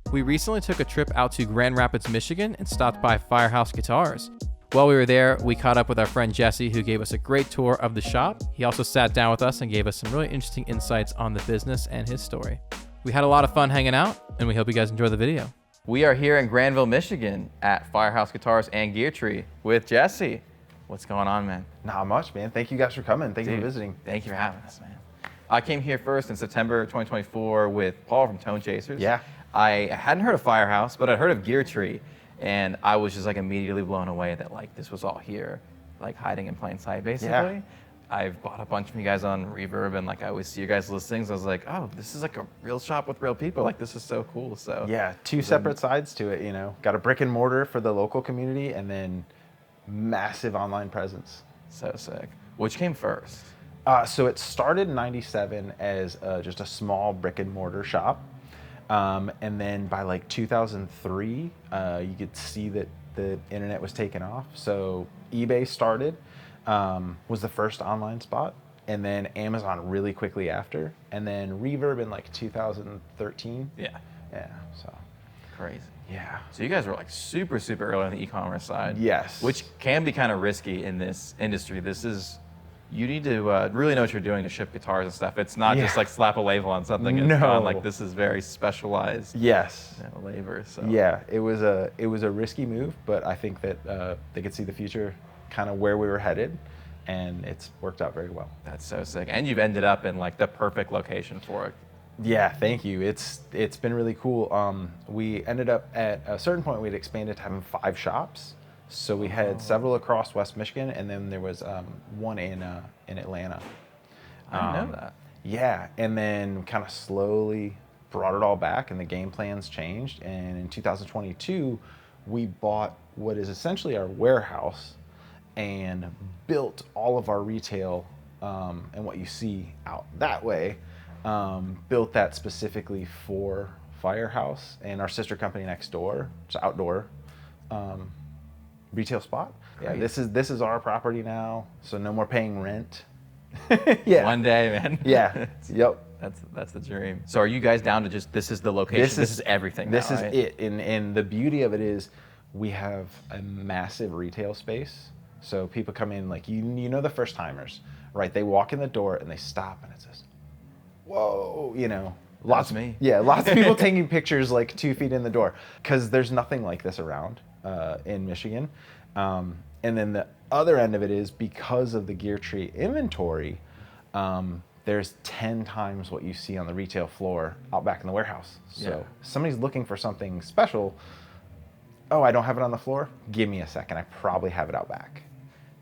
We recently took a trip out to Grand Rapids, Michigan and stopped by Firehouse Guitars. While we were there, we caught up with our friend Jesse, who gave us a great tour of the shop. He also sat down with us and gave us some really interesting insights on the business and his story. We had a lot of fun hanging out, and we hope you guys enjoy the video. We are here in Grandville, Michigan at Firehouse Guitars and GearTree with Jesse. What's going on, man? Not much, man. Thank you guys for coming. Thank you for visiting. Thank you for having us, man. I came here first in September 2024 with Paul from Tone Chasers. Yeah. I hadn't heard of Firehouse, but I'd heard of GearTree, and I was just like immediately blown away that like this was all here, like hiding in plain sight, basically. Yeah. I've bought a bunch from you guys on Reverb, and like I always see your guys' listings. I was like, oh, this is like a real shop with real people. Like this is so cool. So yeah, two separate sides to it. You know, got a brick and mortar for the local community, and then massive online presence. So sick. Which came first? So it started in '97 as just a small brick and mortar shop. And then by like 2003, you could see that the internet was taking off. So eBay started, was the first online spot, and then Amazon really quickly after, and then Reverb in like 2013. Yeah. Yeah, so. Crazy. Yeah. So you guys were like super early on the e-commerce side. Yes. Which can be kind of risky in this industry. You need to really know what you're doing to ship guitars and stuff. It's not just like slap a label on something and it's gone. Like this is very specialized. Yes. Labor. So. Yeah, it was a risky move, but I think that they could see the future, kind of where we were headed, and it's worked out very well. That's so sick. And you've ended up in like the perfect location for it. Yeah, thank you. It's been really cool. We ended up at a certain point we'd expanded to having 5 shops. So we had several across West Michigan, and then there was one in Atlanta. I didn't know that. Yeah, and then kind of slowly brought it all back, and the game plans changed. And in 2022, we bought what is essentially our warehouse and built all of our retail and what you see out that way. Built that specifically for Firehouse and our sister company next door. It's outdoor. Retail spot. Yeah, this is our property now, so no more paying rent. Yeah. One day, man. Yeah. Yep. That's the dream. So are you guys down to just this is the location? This is everything. This now, is right? it. And the beauty of it is we have a massive retail space. So people come in like you know the first timers, right? They walk in the door and they stop and it says, "Whoa," you know. Lots of me. Yeah, lots of people taking pictures like 2 feet in the door because there's nothing like this around in Michigan. And then the other end of it is because of the GearTree inventory, there's 10 times what you see on the retail floor out back in the warehouse. So somebody's looking for something special. Oh, I don't have it on the floor? Give me a second. I probably have it out back.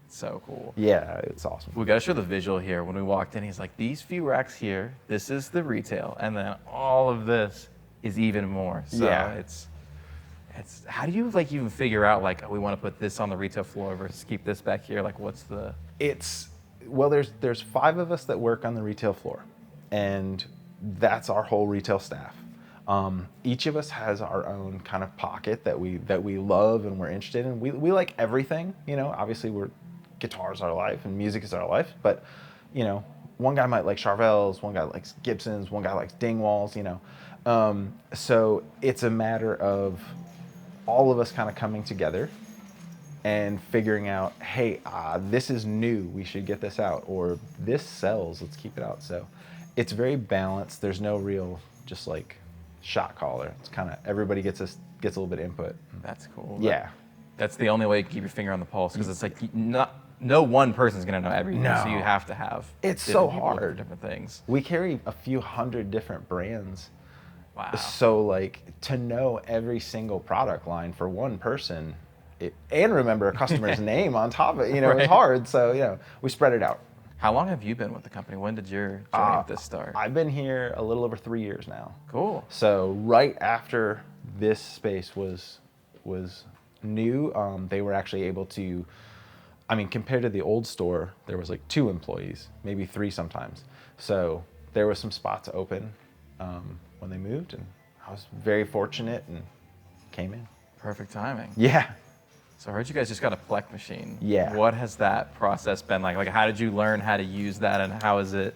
So cool. Yeah, it's awesome. We got to show the visual here. When we walked in, he's like, these few racks here, this is the retail, and then all of this is even more. So yeah. It's how do you like even figure out like, oh, we want to put this on the retail floor versus keep this back here? Like, what's the? Well, there's 5 of us that work on the retail floor, and that's our whole retail staff. Each of us has our own kind of pocket that we love and we're interested in. We like everything, you know. Obviously, guitar's our life and music is our life, but you know, one guy might like Charvels, one guy likes Gibsons, one guy likes Dingwalls, you know. So it's a matter of all of us kind of coming together and figuring out, hey, this is new, we should get this out, or this sells, let's keep it out. So it's very balanced. There's no real just like shot caller. It's kind of everybody gets a little bit of input. That's cool. Yeah. That's the only way you can keep your finger on the pulse because it's like no one person's gonna know everything. No. So you have to have. It's so people for hard. different things. We carry a few hundred different brands. Wow. So like to know every single product line for one person, and remember a customer's name on top of it, you know, it's hard. So you know, we spread it out. How long have you been with the company? When did your journey with this start? I've been here a little over 3 years now. Cool. So right after this space was new, they were actually able to, I mean, compared to the old store, there was like 2 employees, maybe 3 sometimes. So there was some spots open when they moved, and I was very fortunate and came in. Perfect timing. Yeah. So I heard you guys just got a Plek machine. Yeah. What has that process been like? Like, how did you learn how to use that, and how has it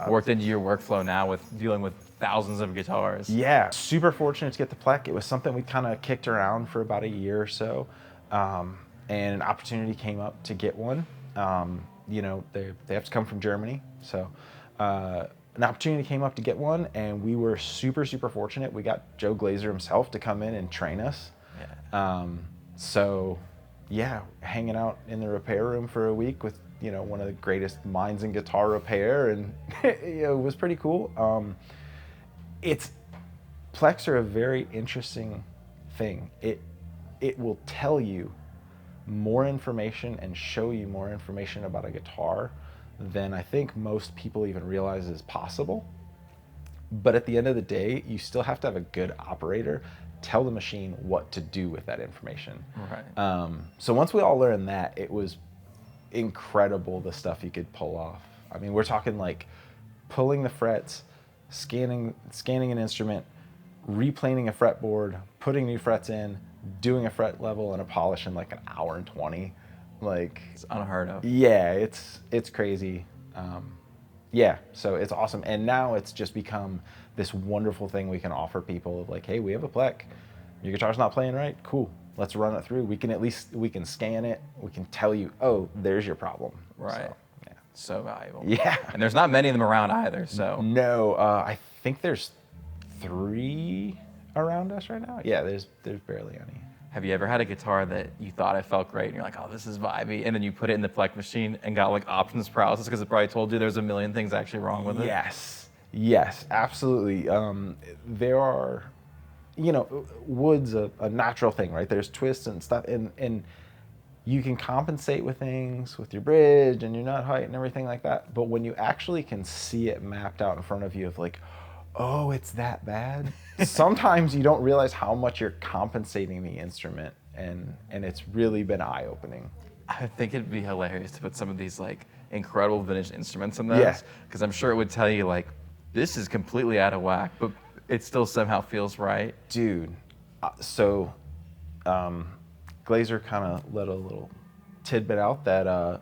worked into your workflow now with dealing with thousands of guitars. Yeah, super fortunate to get the Plek. It was something we kind of kicked around for about a year or so, and an opportunity came up to get one. You know, they have to come from Germany, so an opportunity came up to get one, and we were super fortunate. We got Joe Glazer himself to come in and train us. Yeah. So yeah, hanging out in the repair room for a week with, you know, one of the greatest minds in guitar repair, and you know, it was pretty cool. Pleks are a very interesting thing. It will tell you more information and show you more information about a guitar than I think most people even realize is possible. But at the end of the day, you still have to have a good operator tell the machine what to do with that information. Right. So once we all learned that, it was incredible the stuff you could pull off. I mean, we're talking like pulling the frets, scanning an instrument, replaning a fretboard, putting new frets in, doing a fret level and a polish in like an hour and 20. Like, It's unheard of. yeah, it's crazy. Yeah, so it's awesome. And now it's just become this wonderful thing we can offer people of like, hey, we have a Plek. Your guitar's not playing right? Cool. Let's run it through. We can scan it. We can tell you, oh, there's your problem. Right. So, yeah. So valuable. Yeah. And there's not many of them around either, so. No, I think there's 3 around us right now. Yeah, there's barely any. Have you ever had a guitar that you thought it felt great and you're like, oh, this is vibey, and then you put it in the Plek Machine and got like options paralysis because it probably told you there's a million things actually wrong with it? Yes, absolutely. There are, you know, wood's a natural thing, right? There's twists and stuff, and you can compensate with things with your bridge and your nut height and everything like that. But when you actually can see it mapped out in front of you of like, oh, it's that bad. Sometimes you don't realize how much you're compensating the instrument, and it's really been eye-opening. I think it'd be hilarious to put some of these like incredible vintage instruments in those, Yeah. because I'm sure it would tell you like, this is completely out of whack, but it still somehow feels right. Dude, so Glazer kind of let a little tidbit out that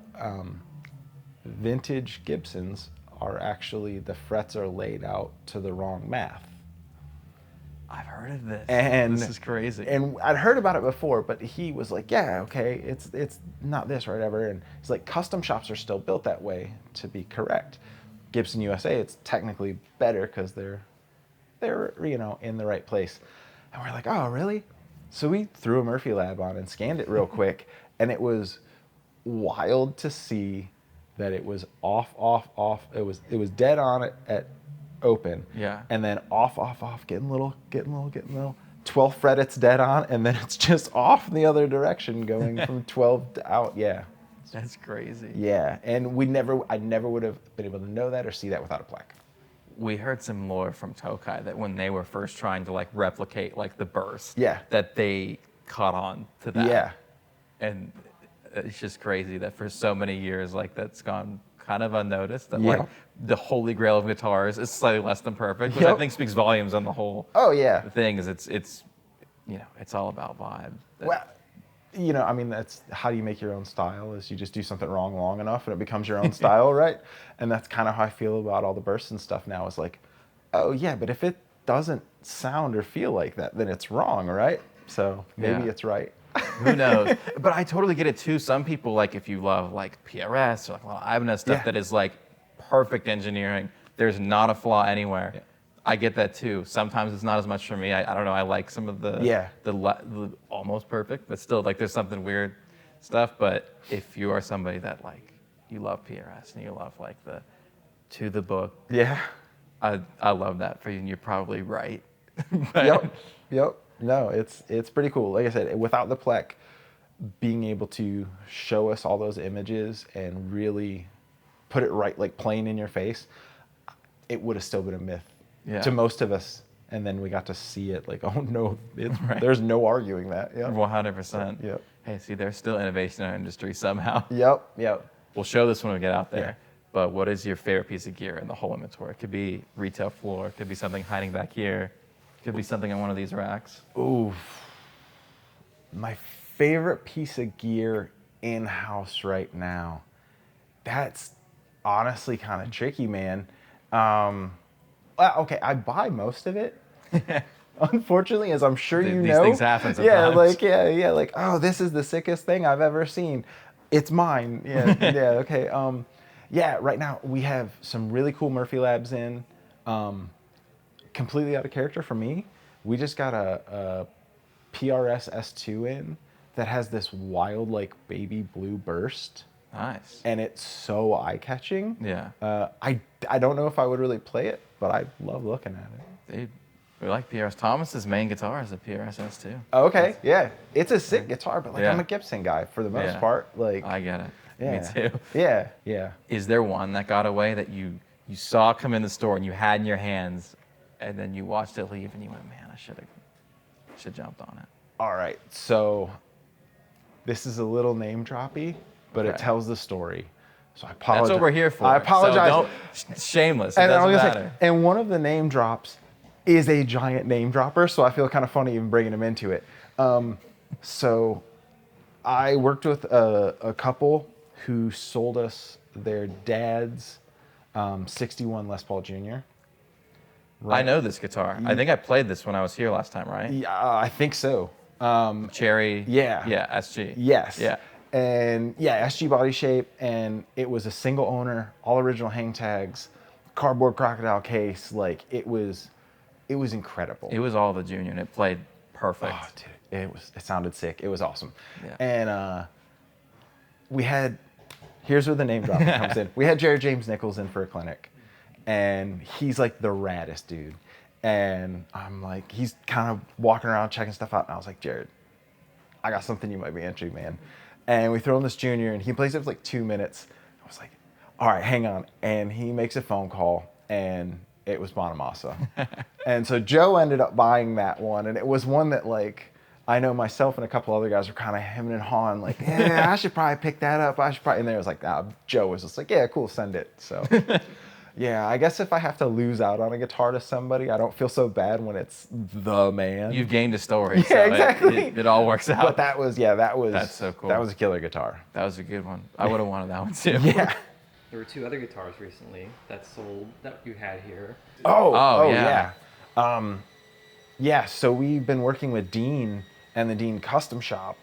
vintage Gibsons are actually, the frets are laid out to the wrong math. I've heard of this. And this is crazy. And I'd heard about it before, but he was like, yeah, okay, it's not this or whatever. And he's like, custom shops are still built that way to be correct. Gibson USA, it's technically better because they're you know, in the right place. And we're like, oh, really? So we threw a Murphy Lab on and scanned it real quick, and it was wild to see that it was off. It was dead on at open. Yeah. And then off, getting little. 12th fret, it's dead on, and then it's just off in the other direction, going from 12 to out. Yeah. That's crazy. Yeah, and I never would have been able to know that or see that without a Plek. We heard some lore from Tokai that when they were first trying to like replicate like the burst, Yeah. that they caught on to that. Yeah. And it's just crazy that for so many years, like that's gone kind of unnoticed, that Yeah. like the holy grail of guitars is slightly less than perfect, which I think speaks volumes on the whole Oh, yeah. thing. Is it's you know, it's all about vibe. Well, you know, I mean, that's how do you make your own style, is you just do something wrong long enough and it becomes your own style, right? And that's kind of how I feel about all the bursts and stuff now, is like, oh yeah, but if it doesn't sound or feel like that, then it's wrong, right? So maybe Yeah. it's right. Who knows? But I totally get it too. Some people, like if you love like PRS or like a lot of Ibanez stuff, Yeah. that is like perfect engineering, there's not a flaw anywhere. Yeah. I get that too. Sometimes it's not as much for me. I don't know. I like some of the the almost perfect, but still like there's something weird stuff. But if you are somebody that like you love PRS and you love like the to the book, Yeah. I love that for you, and you're probably right. Yep. No, it's pretty cool. Like I said, without the Plek, being able to show us all those images and really put it right, like plain in your face, it would have still been a myth to most of us. And then we got to see it, like, oh no, there's no arguing that. Yeah. 100%. Yep. Hey, see, there's still innovation in our industry somehow. Yep. We'll show this when we get out there. Yeah. But what is your favorite piece of gear in the whole inventory? It could be retail floor. It could be something hiding back here. It could be something on one of these racks. Ooh. My favorite piece of gear in-house right now. That's honestly kind of tricky, man. Okay, I buy most of it. Unfortunately, as I'm sure you These know. things happen Yeah, sometimes. like like, oh, this is the sickest thing I've ever seen. It's mine. Yeah, yeah, okay. Yeah, right now we have some really cool Murphy Labs in. Completely out of character for me. We just got a PRS S2 in that has this wild like baby blue burst. Nice. And it's so eye-catching. Yeah. I don't know if I would really play it, but I love looking at it. Dude, we like PRS. Thomas's main guitar is a PRS S2. Okay, yeah, it's a sick guitar, but like Yeah. I'm a Gibson guy for the most Yeah. part. Like, I get it. yeah, Me too. yeah, yeah. Is there one that got away that you saw come in the store and you had in your hands, and then you watched it leave and you went, man, I should have jumped on it. All right, so this is a little name droppy, but it Okay. tells the story. So I apologize. That's what we're here for. I apologize. So don't, shameless. It And doesn't I'm gonna matter. say, and one of the name drops is a giant name dropper, so I feel kind of funny even bringing him into it. So I worked with a couple who sold us their dad's 61 Les Paul Jr. I know this guitar. I think I played this when I was here last time, right? Yeah, I think so. Cherry. Yeah. Yeah, SG. Yes. Yeah. And yeah, SG body shape, and it was a single owner, all original hang tags, cardboard crocodile case. Like it was incredible. It was all the Junior, and it played perfect. Oh, dude, it sounded sick. It was awesome. Yeah. And here's where the name drop comes in. We had Jared James Nichols in for a clinic, and he's like the raddest dude. And I'm like, he's kind of walking around checking stuff out, and I was like, Jared, I got something you might be into, man. And we throw him this Junior, and he plays it for like 2 minutes. I was like, all right, hang on. And he makes a phone call, and it was Bonamassa. And so Joe ended up buying that one, and it was one that like, I know myself and a couple other guys were kind of hemming and hawing, like, yeah, I should probably pick that up. And there was like, Joe was just like, yeah, cool, send it. So yeah, I guess if I have to lose out on a guitar to somebody, I don't feel so bad when it's the man. You've gained a story. Yeah, so exactly. It all works out. But that's so cool. That was a killer guitar. That was a good one. I would have wanted that one too. Yeah. There were 2 other guitars recently that sold that you had here. Oh yeah. Yeah, so we've been working with Dean and the Dean Custom Shop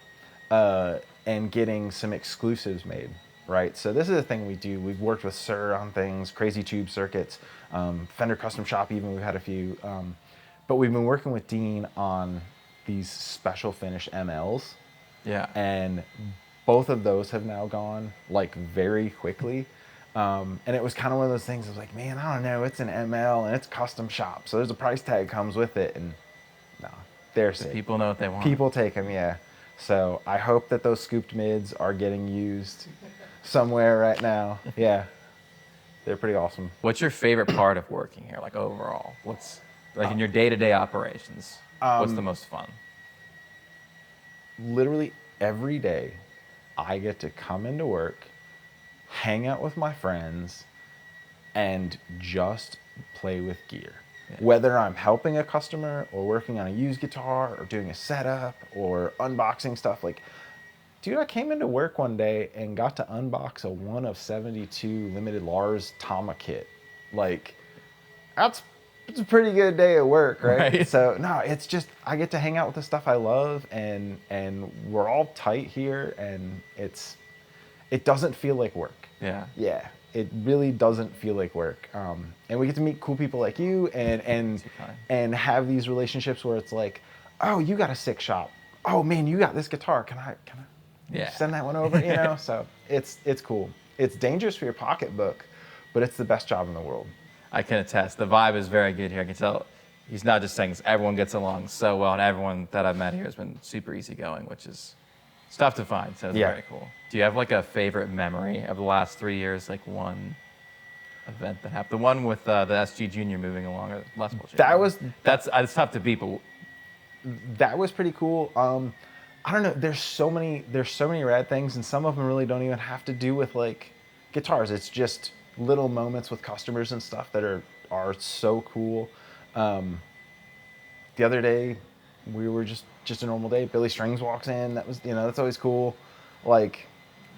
and getting some exclusives made, right? So this is the thing we do. We've worked with Sir on things, Crazy Tube Circuits, Fender Custom Shop even, we've had a few. But we've been working with Dean on these special finish MLs. Yeah. And both of those have now gone like very quickly. And it was kind of one of those things. I was like, man, I don't know. It's an ML and it's custom shop, so there's a price tag comes with it. And no, they're sick. People know what they want. People take them, yeah. So I hope that those scooped mids are getting used somewhere right now. Yeah, they're pretty awesome. What's your favorite part of working here, like overall? What's like in your day-to-day operations? What's the most fun? Literally every day, I get to come into work, hang out with my friends, and just play with gear. Yeah. Whether I'm helping a customer or working on a used guitar or doing a setup or unboxing stuff, like, dude, I came into work one day and got to unbox a 1 of 72 limited Lars Tama kit. Like, it's a pretty good day at work, right? So no, it's just, I get to hang out with the stuff I love, and we're all tight here, and it doesn't feel like work. Yeah. Yeah, it really doesn't feel like work. And we get to meet cool people like you, and have these relationships where it's like, oh, you got a sick shop. Oh man, you got this guitar. Can I send that one over? You know, so it's cool. It's dangerous for your pocketbook, but it's the best job in the world. I can attest. The vibe is very good here. I can tell he's not just saying this. Everyone gets along so well, and everyone that I've met here has been super easygoing, which is it's tough to find. So it's very cool. Do you have like a favorite memory of the last 3 years? Like one event that happened? The one with the SG Junior moving along, or Les Paul Junior. It's tough to beat, but that was pretty cool. I don't know. There's so many rad things, and some of them really don't even have to do with like guitars. It's just little moments with customers and stuff that are so cool. The other day, we were just a normal day. Billy Strings walks in. That was, that's always cool. Like,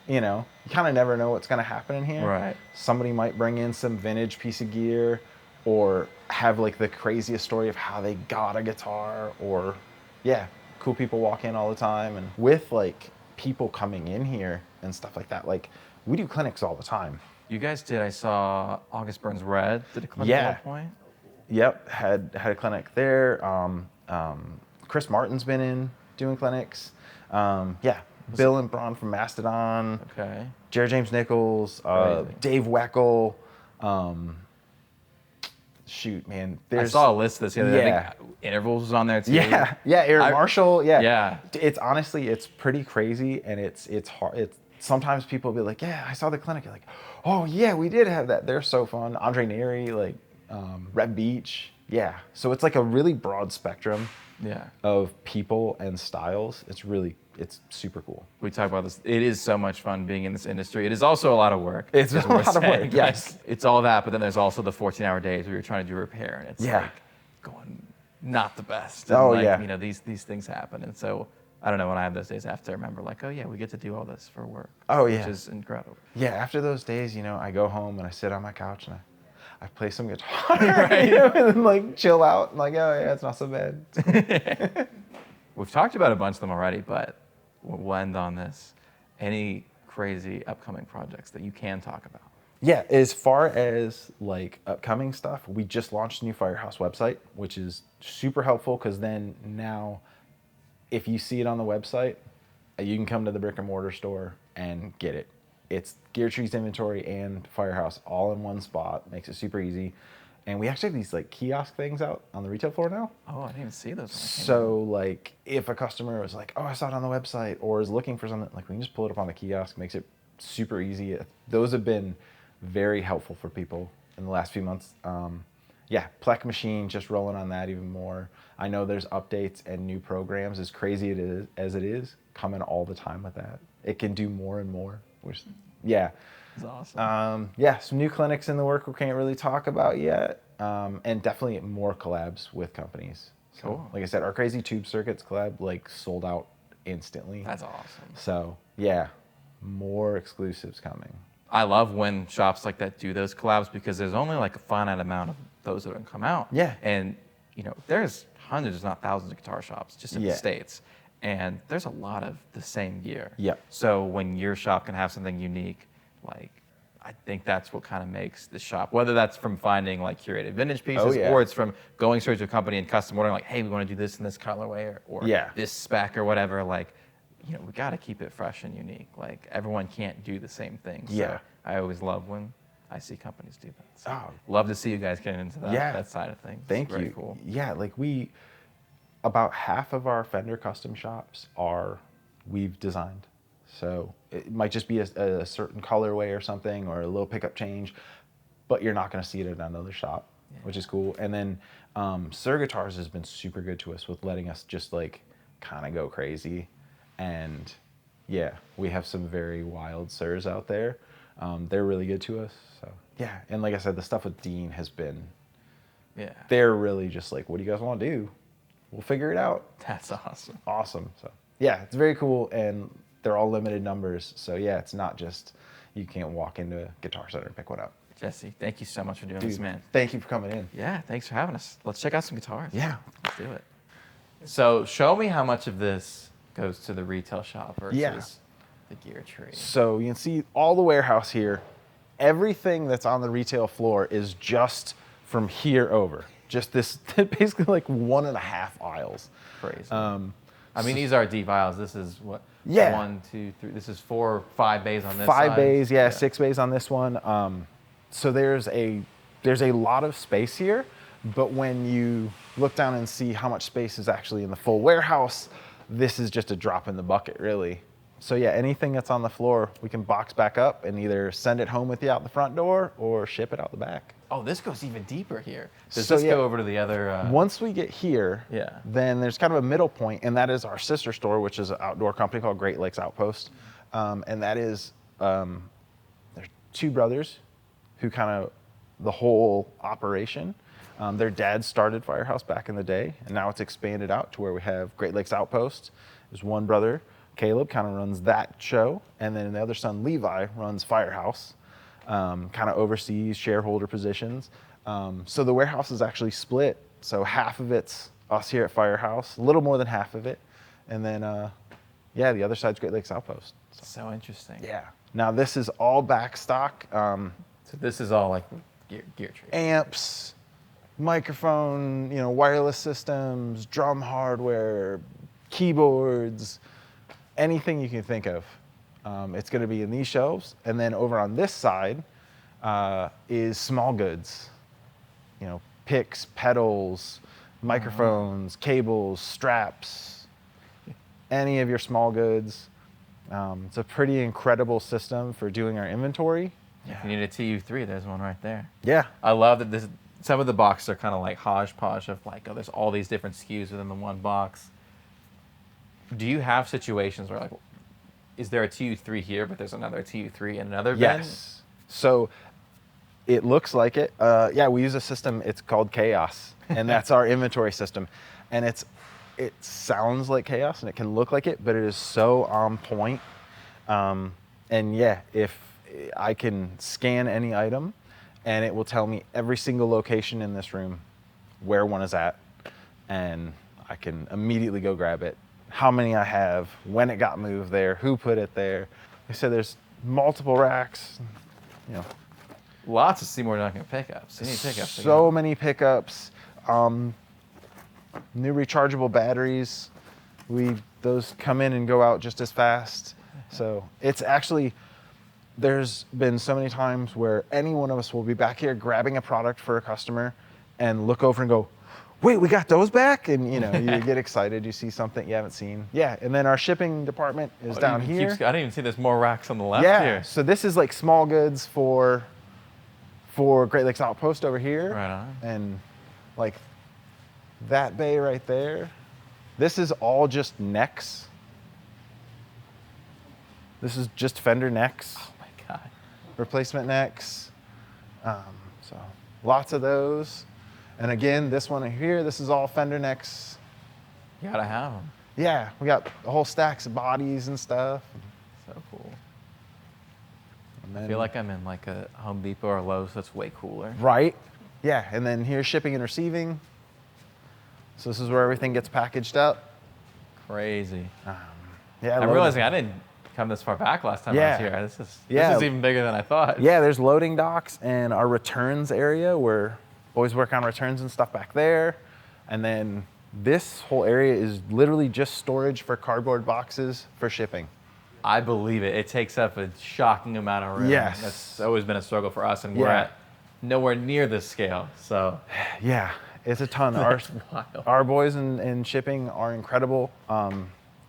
you kind of never know what's gonna happen in here. Right. Somebody might bring in some vintage piece of gear, or have like the craziest story of how they got a guitar, or yeah, cool people walk in all the time. And with like people coming in here and stuff like that, like we do clinics all the time. You guys did. I saw August Burns Red did a clinic at one point. Yep, had a clinic there. Chris Martin's been in doing clinics. Yeah, Bill and Braun from Mastodon. Okay. Jared James Nichols, Crazy. Dave Weckel. Shoot, man. I saw a list this the other day. Yeah. I think Intervals was on there too. Yeah, Eric Marshall. Yeah. Yeah. It's honestly, it's pretty crazy, and it's hard. Sometimes people will be like, yeah, I saw the clinic. You're like, oh yeah, we did have that. They're so fun. Andre Neri, like Red Beach. Yeah. So it's like a really broad spectrum of people and styles. It's super cool. We talk about this. It is so much fun being in this industry. It is also a lot of work. It's a lot of work, yes. Like, it's all that, but then there's also the 14-hour days where you're trying to do repair, and it's like going not the best. And like, you know, these things happen. And so, I don't know, when I have those days, I have to remember, like, oh yeah, we get to do all this for work. Oh yeah. Which is incredible. Yeah, after those days, you know, I go home and I sit on my couch and I play some guitar, you know, and then like chill out and like, oh yeah, it's not so bad. We've talked about a bunch of them already, but we'll end on this. Any crazy upcoming projects that you can talk about? Yeah, as far as like upcoming stuff, we just launched a new Firehouse website, which is super helpful because then now if you see it on the website, you can come to the brick and mortar store and get it. It's GearTree's inventory and Firehouse all in one spot. Makes it super easy. And we actually have these like kiosk things out on the retail floor now. Oh, I didn't even see those. So like if a customer was like, oh, I saw it on the website, or is looking for something, like we can just pull it up on the kiosk. Makes it super easy. Those have been very helpful for people in the last few months. Yeah, Plek Machine, just rolling on that even more. I know there's updates and new programs, as crazy as it is, coming all the time with that. It can do more and more, which, yeah. That's awesome. Yeah, some new clinics in the work we can't really talk about yet, and definitely more collabs with companies. So, Cool. Like I said, our Crazy Tube Circuits collab like sold out instantly. That's awesome. So yeah, more exclusives coming. I love when shops like that do those collabs because there's only like a finite amount of those that come out. Yeah. And you know, there's hundreds, if not thousands, of guitar shops just in the States, and there's a lot of the same gear. Yep. So when your shop can have something unique, like, I think that's what kind of makes the shop, whether that's from finding like curated vintage pieces, or it's from going straight to a company and custom ordering, like, hey, we want to do this in this colorway, or this spec or whatever. Like, you know, we got to keep it fresh and unique. Like, everyone can't do the same thing. So I always love when I see companies do that. So love to see you guys getting into that, that side of things. Thank you. Cool. Yeah, like about half of our Fender Custom Shops we've designed. So it might just be a certain colorway or something, or a little pickup change, but you're not going to see it at another shop, which is cool. And then Sir Guitars has been super good to us with letting us just like kind of go crazy. And yeah, we have some very wild Sirs out there. They're really good to us. So yeah, and like I said, the stuff with Dean has been, they're really just like, what do you guys want to do? We'll figure it out. That's awesome. Awesome. So yeah, it's very cool, and they're all limited numbers. So yeah, it's not just, you can't walk into a Guitar Center and pick one up. Jesse, thank you so much for doing this, man. Thank you for coming in. Yeah, thanks for having us. Let's check out some guitars. Yeah. Let's do it. So show me how much of this goes to the retail shop versus the GearTree. So you can see all the warehouse here. Everything that's on the retail floor is just from here over. Just this, basically like 1.5 aisles. Crazy. I mean, these are deep aisles. This is what? 1, 2, 3. This is 4, 5 bays on this side. 5 bays, 6 bays on this one. So there's a lot of space here, but when you look down and see how much space is actually in the full warehouse, this is just a drop in the bucket, really. So yeah, anything that's on the floor, we can box back up and either send it home with you out the front door or ship it out the back. Oh, this goes even deeper here. Does this go over to the other? Once we get here, then there's kind of a middle point, and that is our sister store, which is an outdoor company called Great Lakes Outpost. And that is, there's 2 brothers who kind of, the whole operation. Their dad started Firehouse back in the day, and now it's expanded out to where we have Great Lakes Outpost. There's one brother, Caleb, kind of runs that show, and then the other son, Levi, runs Firehouse. Kind of oversees shareholder positions. So the warehouse is actually split. So half of it's us here at Firehouse, a little more than half of it. And then, yeah, the other side's Great Lakes Outpost. So interesting. Yeah. Now this is all back stock. So this is all like GearTree. Amps, microphone, wireless systems, drum hardware, keyboards, anything you can think of. It's going to be in these shelves. And then over on this side is small goods. Picks, pedals, microphones, cables, straps, any of your small goods. It's a pretty incredible system for doing our inventory. If you need a TU3, there's one right there. Yeah. I love that some of the boxes are kind of like hodgepodge of like, oh, there's all these different SKUs within the one box. Do you have situations where like, is there a TU3 here, but there's another TU3 in another bin? Yes. So it looks like it. Yeah, we use a system, it's called Chaos, and that's our inventory system. And it sounds like Chaos and it can look like it, but it is so on point. And yeah, if I can scan any item and it will tell me every single location in this room where one is at, and I can immediately go grab it, how many I have, when it got moved there, who put it there. They said there's multiple racks, Lots of Seymour Duncan pickups. You need pickups. So many pickups. New rechargeable batteries. Those come in and go out just as fast. So it's actually, there's been so many times where any one of us will be back here grabbing a product for a customer and look over and go, wait, we got those back? And you get excited, you see something you haven't seen. Yeah, and then our shipping department is down here. I didn't even see there's more racks on the left here. So this is like small goods for Great Lakes Outpost over here. Right on. And like that bay right there. This is all just necks. This is just Fender necks. Oh my God. Replacement necks. So lots of those. And again, this one here, this is all Fender necks. You gotta have them. Yeah, we got a whole stacks of bodies and stuff. So cool. And then, I feel like I'm in like a Home Depot or Lowe's. That's way cooler. Right. Yeah, and then here's shipping and receiving. So this is where everything gets packaged up. Crazy. Yeah, I'm realizing I didn't come this far back last time I was here. This is even bigger than I thought. Yeah, there's loading docks and our returns area where boys work on returns and stuff back there. And then this whole area is literally just storage for cardboard boxes for shipping. I believe it. It takes up a shocking amount of room. Yes. That's always been a struggle for us, and we're at nowhere near this scale. So yeah, it's a ton. Our boys in shipping are incredible.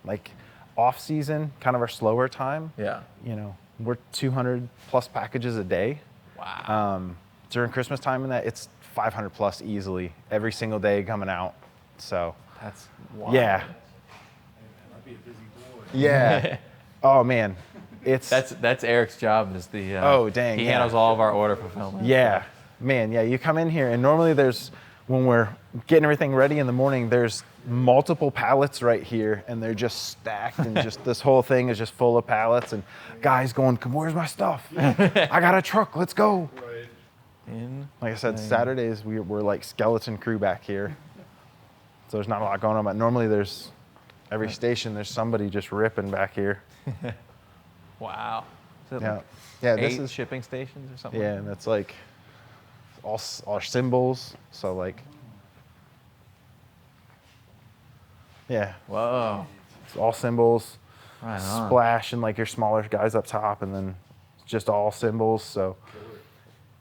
Like off season, kind of our slower time. Yeah. We're 200 plus packages a day. Wow. During Christmas time and that, it's 500 plus easily every single day coming out. So that's wild. Yeah. I'd be a busy boy. Yeah. Oh man, that's Eric's job. Is the oh dang. He handles all of our order fulfillment. Yeah, man. Yeah, you come in here and normally when we're getting everything ready in the morning, there's multiple pallets right here and they're just stacked and just this whole thing is just full of pallets and guys going, where's my stuff? I got a truck, let's go. Right. Like I said, Saturdays we're like skeleton crew back here. So there's not a lot going on, but normally every station there's somebody just ripping back here. Wow. Yeah. Yeah, this 8 is shipping stations or something? Yeah, and that's like all our symbols. So like, yeah. Whoa. It's all symbols. Right on. Splash and like your smaller guys up top, and then just all symbols. So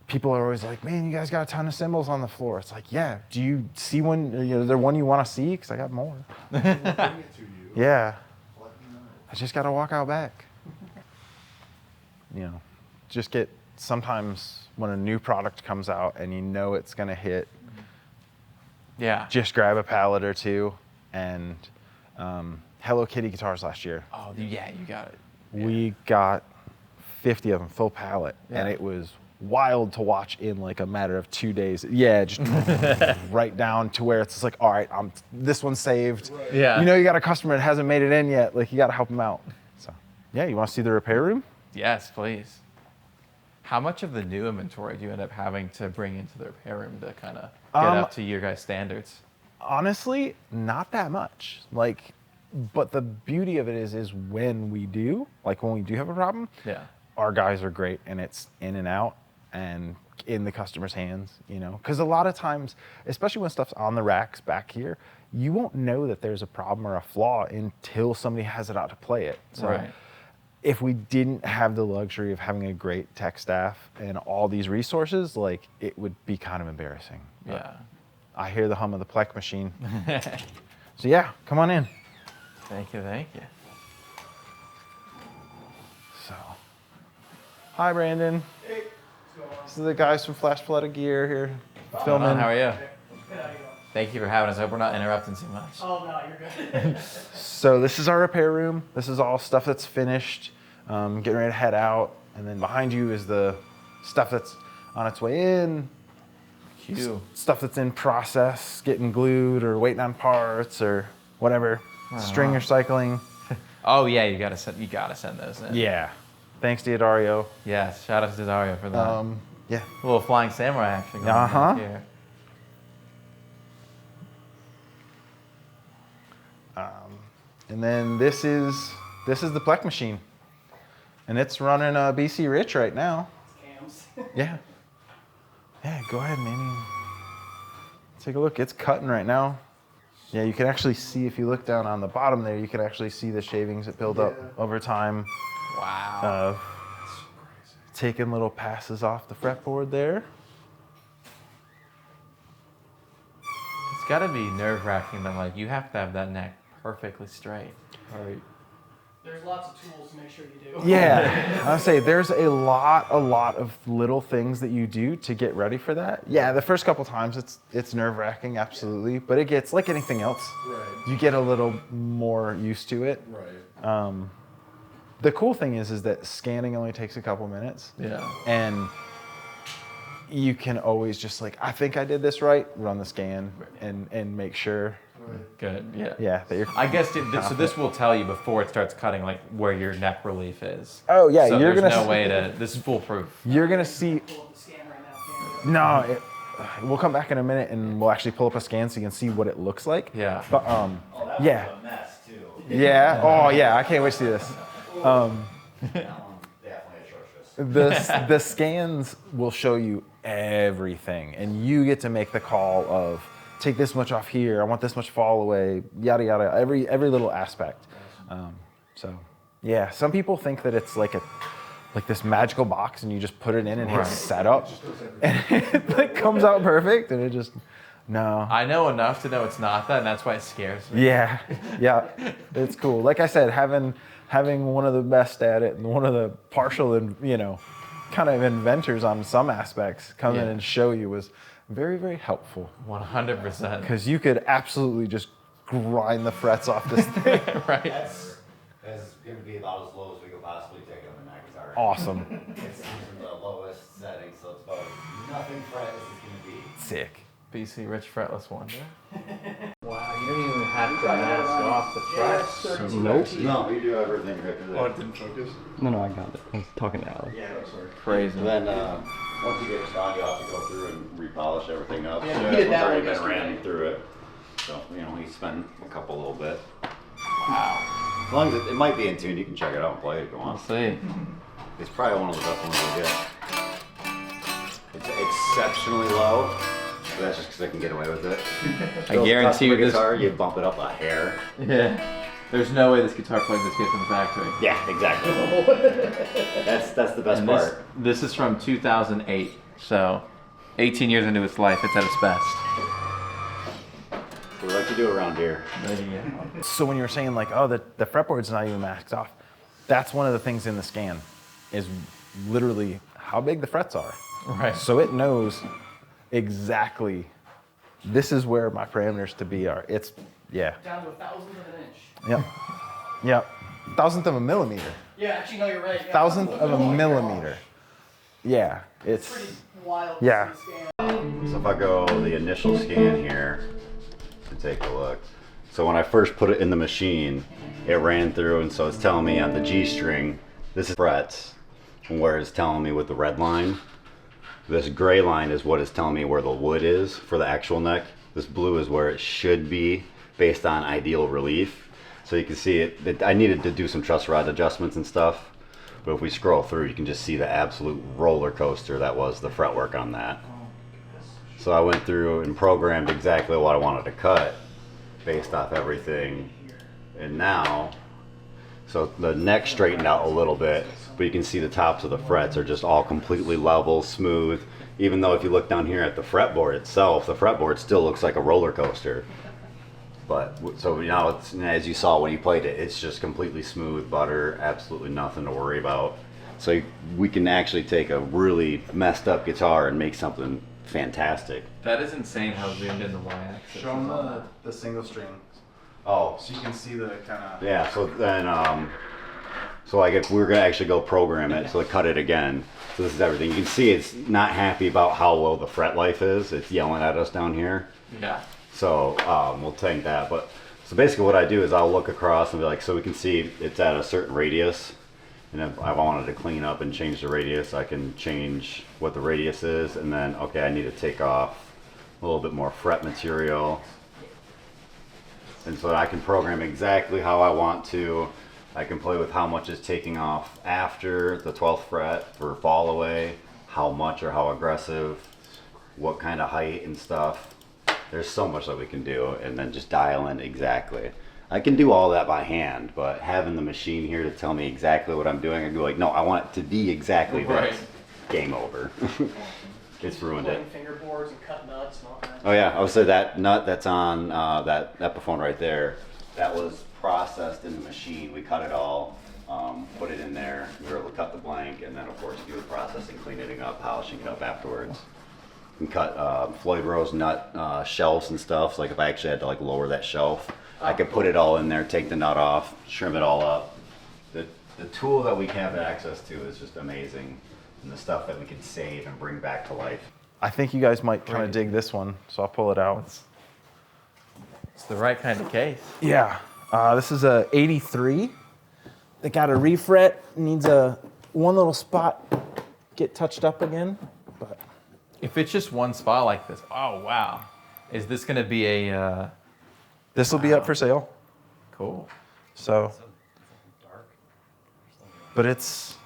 people are always like, man, you guys got a ton of symbols on the floor. It's like, yeah. Do you see one? Is there one you want to see? Because I got more. Bring it to you. Yeah. Let me know. I just got to walk out back. Just get sometimes when a new product comes out and it's going to hit, Yeah. just grab a pallet or two. And Hello Kitty guitars last year. Oh, yeah, you got it. We got 50 of them, full pallet. Yeah. And it was wild to watch in like a matter of 2 days. Yeah, just right down to where it's just like, all right, this one's saved. Right. Yeah. You got a customer that hasn't made it in yet. Like, you got to help them out. So, yeah, you want to see the repair room? Yes, please. How much of the new inventory do you end up having to bring into the repair room to kind of get up to your guys' standards? Honestly, not that much. Like, but the beauty of it is when we do, like when we do have a problem, Yeah. our guys are great and it's in and out and in the customer's hands, you know? Because a lot of times, especially when stuff's on the racks back here, you won't know that there's a problem or a flaw until somebody has it out to play it. So Right. if we didn't have the luxury of having a great tech staff and all these resources, like it would be kind of embarrassing. But Yeah. I hear the hum of the Plek machine. So yeah, come on in. Thank you, thank you. So, hi Brandon. Hey, what's going on? This is the guys from Flash Flooded Gear here Hold filming. on, how are you? Good, how you going? Thank you for having us. I hope we're not interrupting too much. Oh, no, you're good. So this is our repair room. This is all stuff that's finished, getting ready to head out. And then behind you is the stuff that's on its way in, Cue. stuff that's in process, getting glued or waiting on parts or whatever. String recycling. Oh yeah, you gotta send those in. Yeah. Thanks, Diodario. Yes, shout out to Dario for that. Yeah. A little flying samurai action going on Uh-huh. here. And then this is the Plek machine. And it's running BC Rich right now. Cams. Yeah. Yeah, go ahead, man. Take a look. It's cutting right now. Yeah, you can actually see, if you look down on the bottom there, you can actually see the shavings that build up over time Wow. of taking little passes off the fretboard there. It's gotta be nerve-wracking that like you have to have that neck perfectly straight. Or There's lots of tools to make sure you do. Yeah, I'll say there's a lot of little things that you do to get ready for that. Yeah, the first couple times it's nerve-wracking, absolutely, but it gets like anything else. Right. You get a little more used to it. Right. The cool thing is that scanning only takes a couple minutes, yeah. and you can always just like, I think I did this right, run the scan and make sure. Good. Yeah. Yeah, that you're. I guess so. This will tell you before it starts cutting, like where your neck relief is. Oh yeah, So you're there's gonna. no way to. This is foolproof. You're gonna see. Pull up the scan right now. Cam. No, we'll come back in a minute and we'll actually pull up a scan so you can see what it looks like. Yeah. But That yeah, was a mess too. yeah. Oh yeah, I can't wait to see this. That one's definitely atrocious. The scans will show you everything, and you get to make the call of take this much off here. I want this much fall away. Yada yada. Every little aspect. So yeah, some people think that it's like this magical box, and you just put it in and hit setup, and it like comes out perfect, and it just no. I know enough to know it's not that, and that's why it scares me. Yeah, yeah, it's cool. Like I said, having one of the best at it and one of the partial and kind of inventors on some aspects come in Yeah. and show you was very, very helpful, 100%. because you could absolutely just grind the frets off this thing. Right. That's going to be about as low as we could possibly take on the Mac guitar. Awesome, It's using the lowest setting, so it's about nothing fret as it's going to be. sick. BC Rich Fretless Wonder. Wow, you don't even have to mask off the frets. Nope. No, you do everything right through there. Didn't focus. No, I got it. I was talking to Alex. Yeah, sorry. Crazy. And then once you get it done, you have to go through and repolish everything up. Yeah, So we did it's that already one been yesterday. ran through it. So, we spend a couple little bit. Wow. As long as it might be in tune, you can check it out and play it if you We'll want. see. It's probably one of the best ones we get. It's exceptionally low, but that's just because I can get away with it. I guarantee you this. Guitar, you bump it up a hair. Yeah. There's no way this guitar played this good from the factory. Yeah, exactly. that's the best And part. this is from 2008, so 18 years into its life, it's at its best. We like to do around here. So when you were saying like, oh, the fretboard's not even masked off, that's one of the things in the scan, is literally how big the frets are. Right. So it knows exactly, this is where my parameters to be are. It's, yeah. Down to 1,000th of an inch. Yep. Yep. 1,000th of a millimeter. Yeah, actually, no, you're right. Yeah. 1,000th of Oh a my millimeter. Yeah. It's It's, pretty wild. Yeah. To see the scan. So if I go the initial scan here and take a look. So when I first put it in the machine, it ran through, and so it's telling me on the G string, this is frets. where it's telling me with the red line. This gray line is what is telling me where the wood is for the actual neck. This blue is where it should be based on ideal relief. So you can see it, I needed to do some truss rod adjustments and stuff. But if we scroll through, you can just see the absolute roller coaster that was the fretwork on that. So I went through and programmed exactly what I wanted to cut based off everything. And now, so the neck straightened out a little bit, but you can see the tops of the frets are just all completely level, smooth. Even though if you look down here at the fretboard itself, the fretboard still looks like a roller coaster. But so now it's, as you saw when you played it, it's just completely smooth butter, absolutely nothing to worry about. So we can actually take a really messed up guitar and make something fantastic. That is insane how zoomed in the y-axis. Show them the single string. Oh, So you can see the kind of... yeah. So then, so like if we were gonna actually go program it, so cut it again. So this is everything. You can see it's not happy about how low the fret life is. It's yelling at us down here. Yeah. So we'll take that. But so basically what I do is I'll look across and be like, so we can see it's at a certain radius. And if I wanted to clean up and change the radius, I can change what the radius is. And then, okay, I need to take off a little bit more fret material. And so I can program exactly how I want to. I can play with how much is taking off after the 12th fret for fall away, how much or how aggressive, what kind of height and stuff. There's so much that we can do, and then just dial in exactly. I can do all that by hand, but having the machine here to tell me exactly what I'm doing, I go like, no, I want it to be exactly Right. this. Game over. It's ruined it. Playing fingerboards and cut nuts and all that. Oh yeah, I would say that nut that's on that Epiphone right there, that was processed in the machine. We cut it all, put it in there. We were able to cut the blank, and then of course do the processing, cleaning it up, polishing it up afterwards. And cut Floyd Rose nut shelves and stuff. So like if I actually had to like lower that shelf, I could put it all in there, take the nut off, trim it all up. The tool that we have access to is just amazing, and the stuff that we can save and bring back to life. I think you guys might kind of dig this one, so I'll pull it out. It's the right kind of case. Yeah, this is a 83. It got a refret, needs a one little spot get touched up again, but If it's just one spot like this, oh wow. Is this gonna be a, this will be up for sale. cool. So, but it's,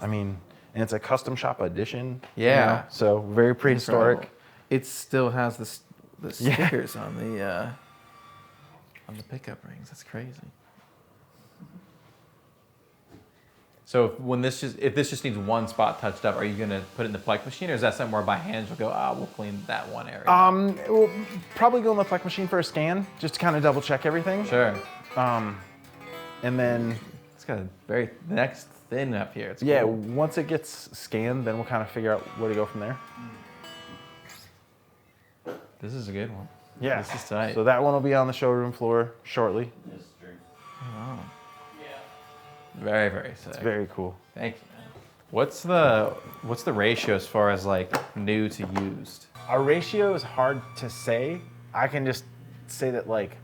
I mean, and it's a custom shop edition. you Yeah. know, so very prehistoric. Incredible. It still has the Yeah. stickers on the pickup rings. That's crazy. So if this just needs one spot touched up, are you gonna put it in the Plek Machine, or is that somewhere by hand you'll go, we'll clean that one area? We'll probably go in the Plek Machine for a scan, just to kind of double check everything. Sure. And then, It's got a very neck's thin up here. It's yeah, cool. once it gets scanned, then we'll kind of figure out where to go from there. This is a good one. Yeah. This is tight. So that one will be on the showroom floor shortly. Wow. Very, very sick. It's very cool. Thank you, man. What's the ratio as far as like new to used? Our ratio is hard to say. I can just say that like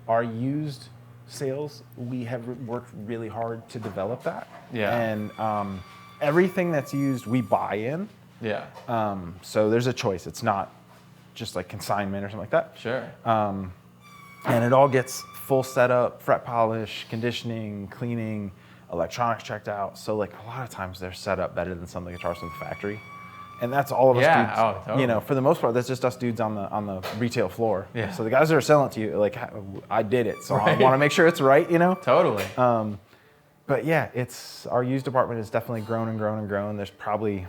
our used sales, we have worked really hard to develop that. Yeah. And everything that's used, we buy in. Yeah. So there's a choice. It's not just like consignment or something like that. Sure. And it all gets full setup, fret polish, conditioning, cleaning, electronics checked out. So like a lot of times they're set up better than some of the guitars from the factory. And that's all of us Yeah, dudes. oh, totally. You know, for the most part, that's just us dudes on the retail floor. Yeah. So the guys that are selling it to you, like, I did it, so Right. I want to make sure it's right, you know? Totally. But yeah, it's our used department has definitely grown and grown and grown. There's probably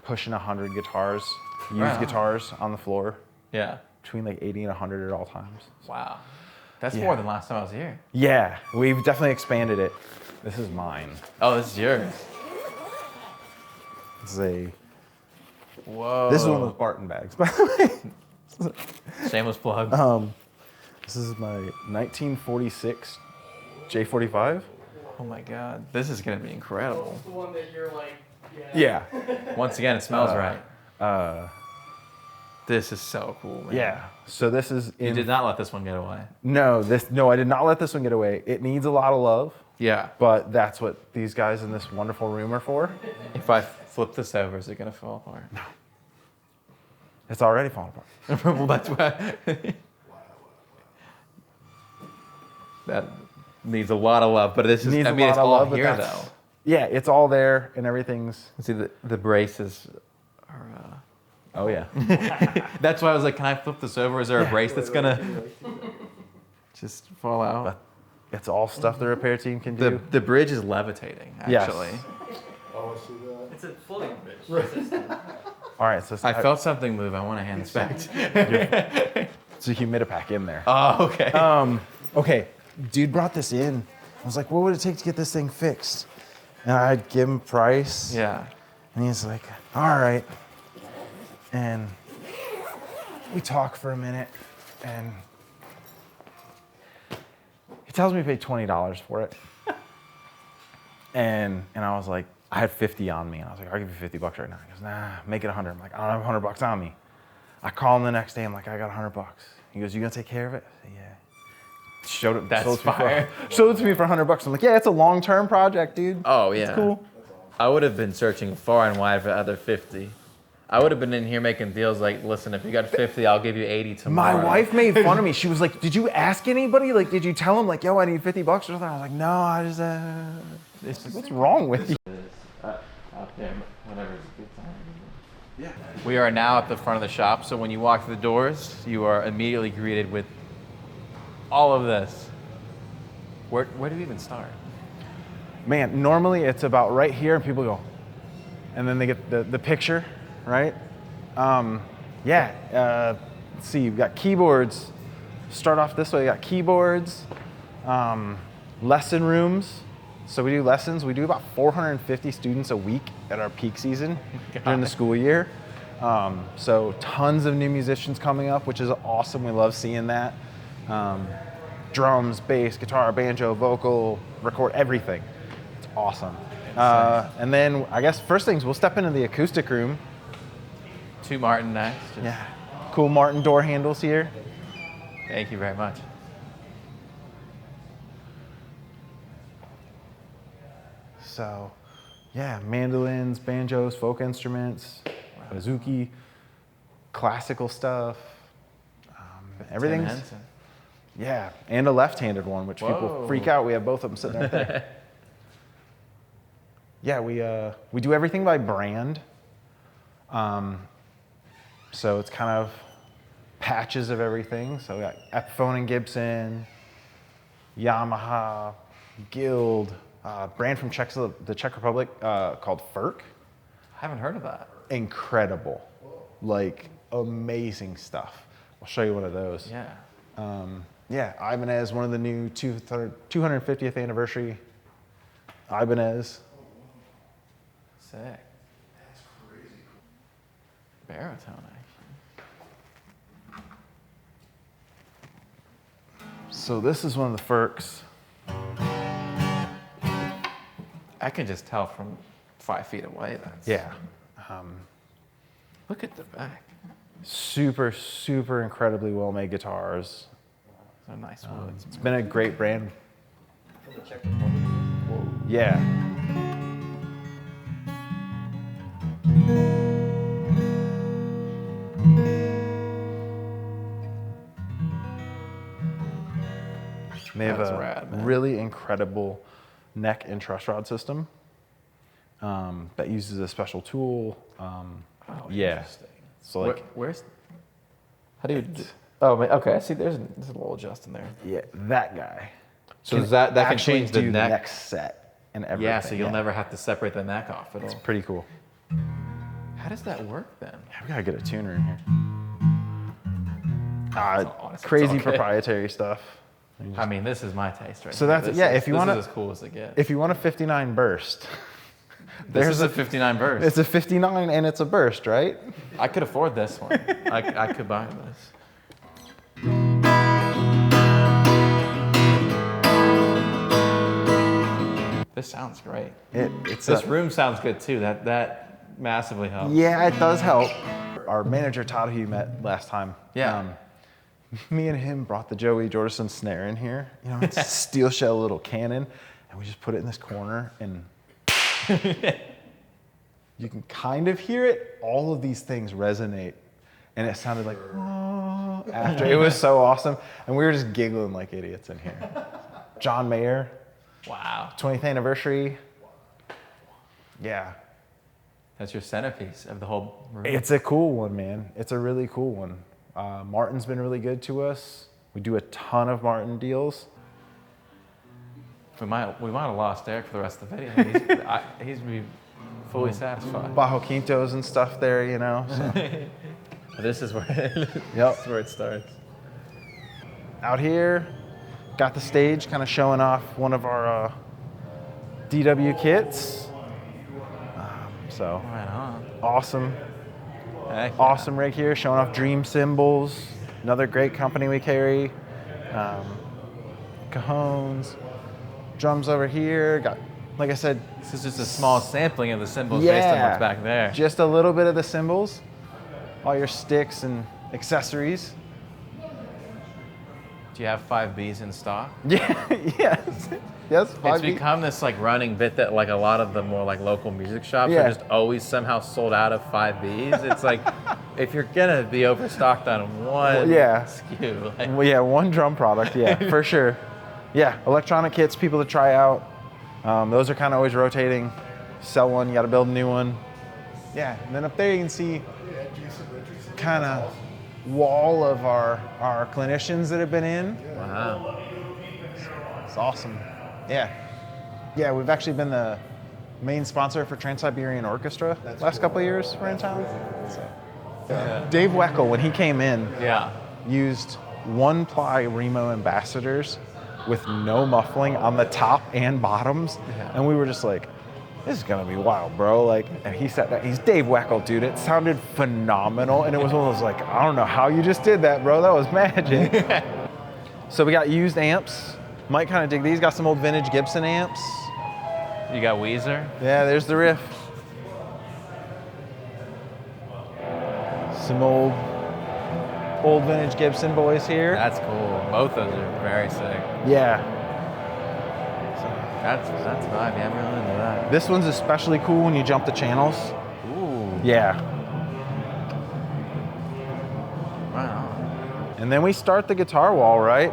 pushing 100 guitars, used Wow. guitars on the floor, Yeah. between like 80 and 100 at all times. Wow. That's Yeah. more than last time I was here. Yeah, we've definitely expanded it. This is mine. Oh, this is yours. This is a. Whoa. This is one of those Barton bags, by the way. Shameless plug. This is my 1946 J45. Oh my God. This is gonna be incredible. The one that you're like, Yeah. Once again, it smells right. This is so cool, man. Yeah. So this is You in. did not let this one get away. No, I did not let this one get away. It needs a lot of love. Yeah. But that's what these guys in this wonderful room are for. If I flip this over, is it gonna fall apart? No. It's already falling apart. Well, that's why. That needs a lot of love, but this is. Needs I mean, a it's lot of all love, but here that's- though. Yeah, it's all there and everything's. See, the braces are. Oh yeah. That's why I was like, can I flip this over? Is there a brace that's gonna just fall out? It's all stuff the repair team can do. The bridge is levitating, actually. Yes. It's a floating bridge system. All right, so I felt something move. I want to hand this back. it's a humidipack in there. Oh, okay. Okay, dude brought this in. I was like, what would it take to get this thing fixed? And I'd give him a price. Yeah. And he's like, all right. And we talk for a minute, and he tells me to pay $20 for it. and I was like, I had 50 on me, and I was like, I'll give you $50 right now. He goes, nah, make it 100. I'm like, I don't have $100 on me. I call him the next day. I'm like, I got $100. He goes, you gonna take care of it? I said, yeah. Showed it. That's fire. Showed it to me for $100. I'm like, yeah, it's a long-term project, dude. Oh, yeah. It's cool. I would have been searching far and wide for the other 50. I would have been in here making deals like, listen, if you got 50, I'll give you 80 tomorrow. My wife made fun of me. She was like, did you ask anybody? Like, did you tell them, like, yo, I need $50 or something? I was like, no, I just, it's like, what's wrong with you? Out there, whenever it's a good time. Yeah. We are now at the front of the shop, so when you walk through the doors, you are immediately greeted with all of this. Where do we even start? Man, normally it's about right here, and people go, and then they get the picture, right? Let's see, you've got keyboards. Start off this way, you got keyboards, lesson rooms. So we do lessons. We do about 450 students a week at our peak season during the school year. So tons of new musicians coming up, which is awesome. We love seeing that. Drums, bass, guitar, banjo, vocal, record everything. It's awesome. And then I guess first things, we'll step into the acoustic room. To Martin next. Yeah, cool Martin door handles here. Thank you very much. So, yeah, mandolins, banjos, folk instruments, bouzouki, classical stuff. Everything's. Tim Henson. Yeah, and a left-handed one, which people freak out. We have both of them sitting right there. Yeah, we do everything by brand. So it's kind of patches of everything. So we got Epiphone and Gibson, Yamaha, Guild, brand from the Czech Republic called Ferk. I haven't heard of that. Incredible, like amazing stuff. I'll show you one of those. Yeah. Yeah, Ibanez, one of the new 250th anniversary Ibanez. Sick. That's crazy. Baritone, actually. So this is one of the Ferks. I can just tell from 5 feet away. That's Yeah. Look at the back. Super, super incredibly well-made guitars. So nice woods. It's been a great brand. Yeah. They have That's a rad, man. really incredible neck and truss rod system that uses a special tool. Yeah. Interesting. So like, Where's? How do you? Oh, okay. I see. There's a little adjust in there. yeah, that guy. So does that can actually change the do neck? set and everything. Yeah. So you'll never have to separate the neck off at all. It's pretty cool. How does that work then? We gotta get a tuner in here. Honestly, Crazy it's all good. proprietary stuff. I mean, this is my taste right So now. that's- This yeah, is- if you this wanna- is as cool as it gets. If you want a 59 burst, There's a 59 burst. it's a 59 and it's a burst, right? I could afford this one. I could buy this. This sounds great. It's This room sounds good too. That massively helps. Yeah, it does help. Our manager Todd, who you met last time. Yeah. Me and him brought the Joey Jordison snare in here. You know, it's a steel shell little cannon, and we just put it in this corner, and you can kind of hear it. All of these things resonate, and it sounded like after. It was so awesome, and we were just giggling like idiots in here. John Mayer, Wow. 20th anniversary. Yeah, That's your centerpiece of the whole room. it's a cool one, man. It's a really cool one. Martin's been really good to us. We do a ton of Martin deals. We might have lost Eric for the rest of the video. He's gonna be fully satisfied. Bajo Quintos and stuff there, you know. So. This is where Yep. this is where it starts. Out here, got the stage kind of showing off one of our DW kits. So Right on. awesome, Heck yeah. awesome rig here, showing off Dream Cymbals, another great company we carry. Cajones, drums over here. Got, like I said, This is just a small sampling of the cymbals based on what's back there. just a little bit of the cymbals, all your sticks and accessories. Do you have 5Bs in stock? Yeah, yes, yes. It's 5B. become this like running bit that like a lot of the more like local music shops Yeah. are just always somehow sold out of 5Bs. It's like if you're gonna be overstocked on one Yeah. SKU, like, Well, yeah, one drum product, yeah, for sure. Yeah, electronic kits, people to try out. Those are kind of always rotating. Sell one, you got to build a new one. Yeah, and then up there you can see kind of wall of our clinicians that have been in. wow. It's awesome. Yeah. Yeah, we've actually been the main sponsor for Trans-Siberian Orchestra last couple of years we're in town. So. Dave Weckel, when he came in, Yeah. used 1-ply Remo Ambassadors with no muffling on the top and bottoms. And we were just like, this is gonna be wild, bro. Like, and he said that, he's Dave Weckel, dude. It sounded phenomenal. And it was one of those like, I don't know how you just did that, bro. That was magic. So we got used amps. Might kind of dig these. Got some old vintage Gibson amps. You got Weezer? Yeah, there's the riff. Some old vintage Gibson boys here. That's cool. Both those are very sick. Yeah. That's vibe. Yeah, I'm really into that. This one's especially cool when you jump the channels. Ooh. Yeah. Wow. And then we start the guitar wall, right?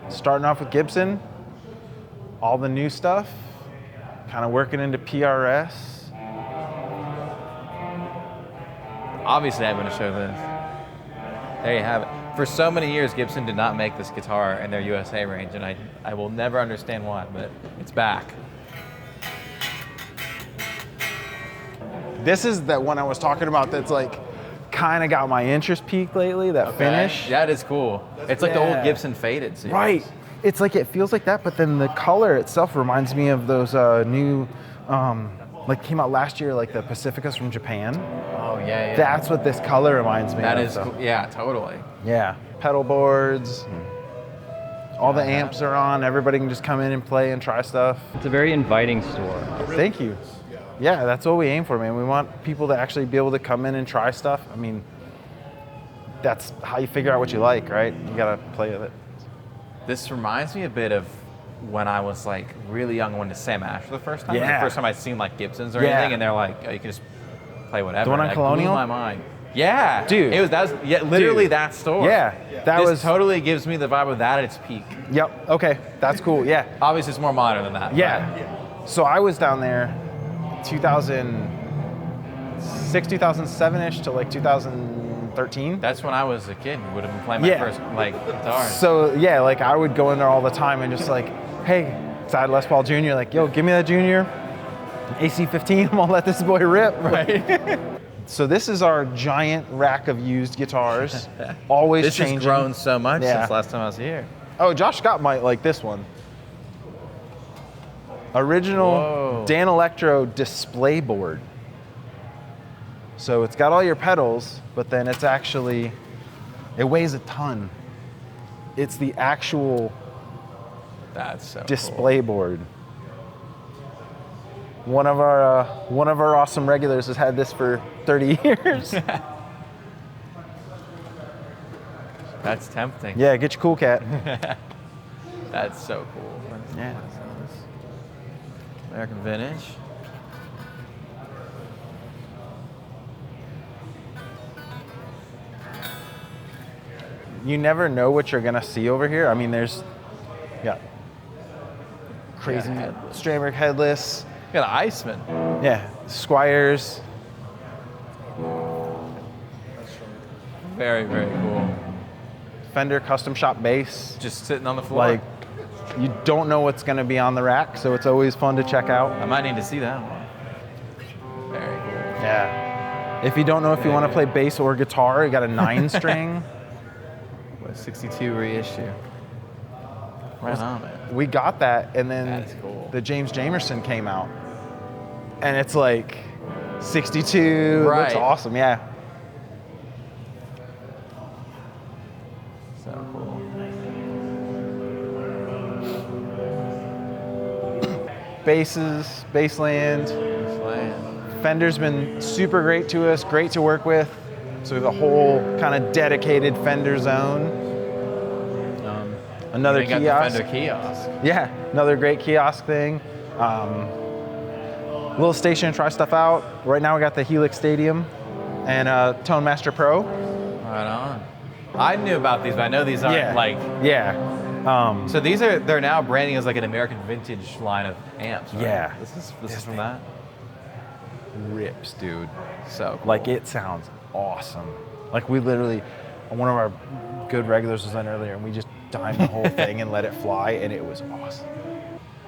Starting off with Gibson, all the new stuff, kind of working into PRS. Obviously, I'm going to show this. There you have it. For so many years, Gibson did not make this guitar in their USA range, and I will never understand why, but it's back. This is that one I was talking about that's like kind of got my interest peaked lately, that finish. That is cool. It's like the Yeah. old Gibson faded series. Right. It's like it feels like that, but then the color itself reminds me of those new, like came out last year, like the Pacificas from Japan. Oh, yeah. That's what this color reminds me That of. is so. cool. Yeah, totally. Yeah, pedal boards. All the amps are on. Everybody can just come in and play and try stuff. It's a very inviting store. Thank you. Yeah, that's what we aim for, man. We want people to actually be able to come in and try stuff. I mean, that's how you figure out what you like, right? You gotta play with it. This reminds me a bit of when I was like really young and went to Sam Ash for the first time. It was Yeah. the first time I'd seen like Gibsons or Yeah. anything, and they're like, oh, you can just play whatever. The one on And that Colonial? blew my mind. Yeah, Dude. That was literally Dude. that store. Yeah, that this was. totally gives me the vibe of that at its peak. Yep. Okay, that's cool. Yeah. Obviously, it's more modern than that. Yeah. So I was down there 2006, 2007-ish to like 2013. That's when I was a kid. Would have been playing my Yeah. first like guitar. So yeah, like I would go in there all the time and just like, hey, so I had Les Paul Jr. Like, yo, give me that Junior AC-15. I'm gonna let this boy rip. Right. So this is our giant rack of used guitars, always This changing. has grown so much Yeah. since last time I was here. Oh, Josh Scott might like this one. Original Whoa. Dan Electro display board. So it's got all your pedals, but then it's actually, it weighs a ton. It's the actual That's so display board. One of our awesome regulars has had this for 30 years. Cool. That's tempting. Yeah, get your cool cat. That's so cool. Yeah. American vintage. You never know what you're gonna see over here. I mean, there's, yeah, crazy Stramberg headless. You got an Iceman. Yeah, Squires. Very, very cool. Fender Custom Shop bass. Just sitting on the floor. Like, you don't know what's gonna be on the rack, so it's always fun to check out. I might need to see that one. Very cool. Yeah. If you don't know if you want to play bass or guitar, you got a 9-string. What, 62 reissue. Right on, man. We got that, and then That is cool. the James Jamerson came out, and it's like 62. Right. Looks awesome. Yeah. So cool. Basses, Bassland. Slaying. Fender's been super great to us, great to work with. So we have a whole kind of dedicated Fender zone. Another You got kiosk. the Fender kiosk. Yeah, another great kiosk thing. Little station to try stuff out. Right now we got the Helix Stadium and Tone Master Pro. Right on. I knew about these, but I know these aren't like. Yeah. So they're now branding as like an American vintage line of amps. Right? Yeah. This is from that. Rips, dude. So cool. Like, it sounds awesome. Like, we literally, one of our good regulars was on earlier, and we just dimed the whole thing and let it fly, and it was awesome.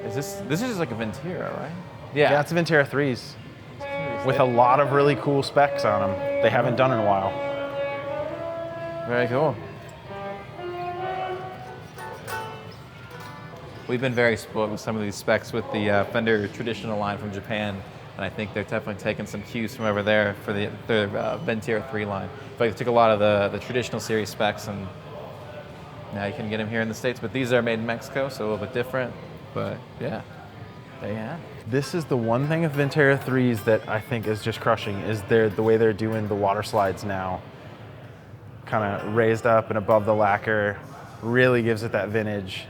This is just like a Ventira, right? Yeah, it's a Ventera 3s with a lot of really cool specs on them. They haven't done in a while. Very cool. We've been very spoiled with some of these specs with the Fender traditional line from Japan, and I think they're definitely taking some cues from over there for their Ventira 3 line. But they took a lot of the traditional series specs, and now you can get them here in the States. But these are made in Mexico, so a little bit different. But yeah, there you have it. This is the one thing of Ventera 3s that I think is just crushing, is the way they're doing the water slides now. Kind of raised up and above the lacquer, really gives it that vintage.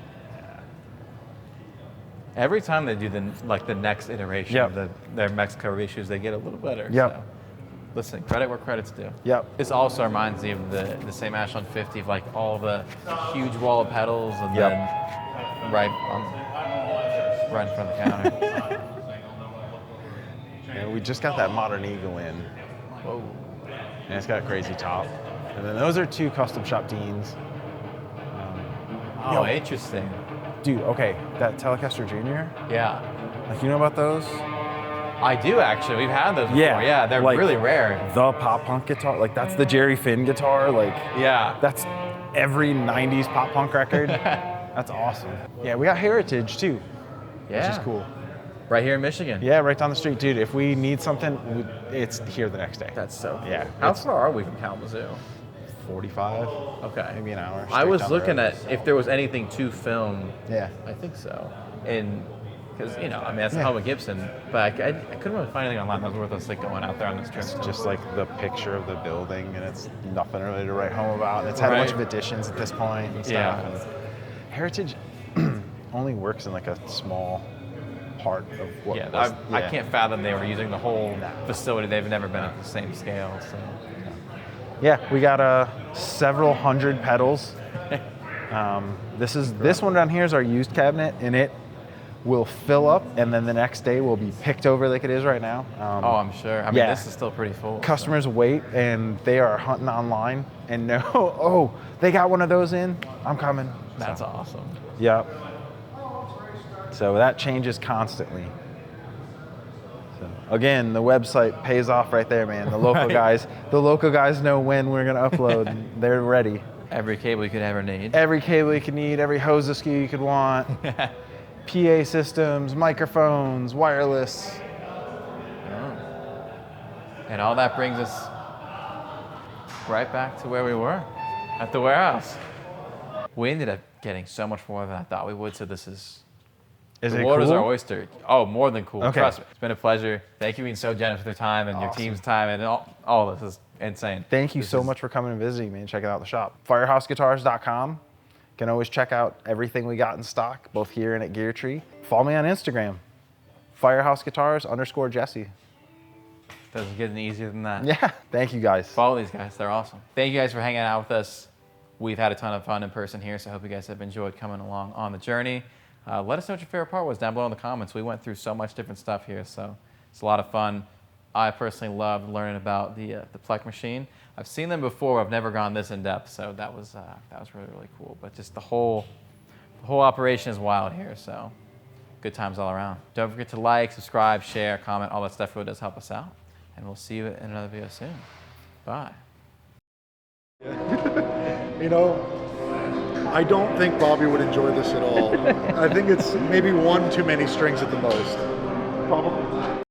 Every time they do the next iteration of their Mexico reissues, they get a little better. Yep. So, listen, credit where credit's due. Yep. This also reminds me of the same Ashland 50, of like all the huge wall of pedals, and then right in front of the counter. Yeah, we just got that Modern Eagle in. Whoa. And it's got a crazy top. And then those are 2 Custom Shop Deans. Oh, interesting. Dude, okay, that Telecaster Junior, Yeah. like, you know about those? I do, actually. We've had those before. Yeah, they're like, really rare. The pop punk guitar, like, that's the Jerry Finn guitar, like, Yeah. that's every 90s pop punk record. That's awesome. Yeah, we got Heritage too, which is cool. Right here in Michigan. Yeah, right down the street, dude. If we need something, it's here the next day. That's so cool. Yeah. How far are we from Kalamazoo? 45, okay, maybe an hour. I straight was down the looking road. at if there was anything to film. Yeah. I think so. And because, you know, I mean, that's the home of Gibson, but I couldn't really find anything online that was worth us like going out there on this trip. It's just like the picture of the building, and it's nothing really to write home about. And it's had a bunch of additions at this point and stuff. Yeah. And Heritage only works in like a small part of what. Yeah, I can't fathom they were using the whole facility. They've never been at the same scale. So. Yeah, we got several hundred pedals. This one down here is our used cabinet, and it will fill up, and then the next day will be picked over like it is right now. Oh, I'm sure. I mean, this is still pretty full. Customers wait, and they are hunting online and know, oh, they got one of those in, I'm coming. That's awesome. Yep. So that changes constantly. So again, the website pays off right there, man. The local guys know when we're gonna upload. They're ready. Every cable you could ever need. Every cable you could need, every hose SKU you could want. PA systems, microphones, wireless. Oh. And all that brings us right back to where we were, at the warehouse. We ended up getting so much more than I thought we would, so this is the it water's cool? our oyster. Oh, more than cool. Okay. Trust me. It's been a pleasure. Thank you for being so generous with your time and your team's time, and all this is insane. Thank you so much for coming and visiting me and checking out the shop. FirehouseGuitars.com. Can always check out everything we got in stock, both here and at GearTree. Follow me on Instagram, Firehouse Guitars _ Jesse. Doesn't get any easier than that. Yeah, thank you guys. Follow these guys, they're awesome. Thank you guys for hanging out with us. We've had a ton of fun in person here, so I hope you guys have enjoyed coming along on the journey. Let us know what your favorite part was down below in the comments. We went through so much different stuff here, so it's a lot of fun. I personally loved learning about the Plek Machine. I've seen them before, I've never gone this in depth, so that was really, really cool. But just the whole operation is wild here, so good times all around. Don't forget to like, subscribe, share, comment, all that stuff really does help us out. And we'll see you in another video soon. Bye. You know, I don't think Bobby would enjoy this at all. I think it's maybe one too many strings at the most. Probably.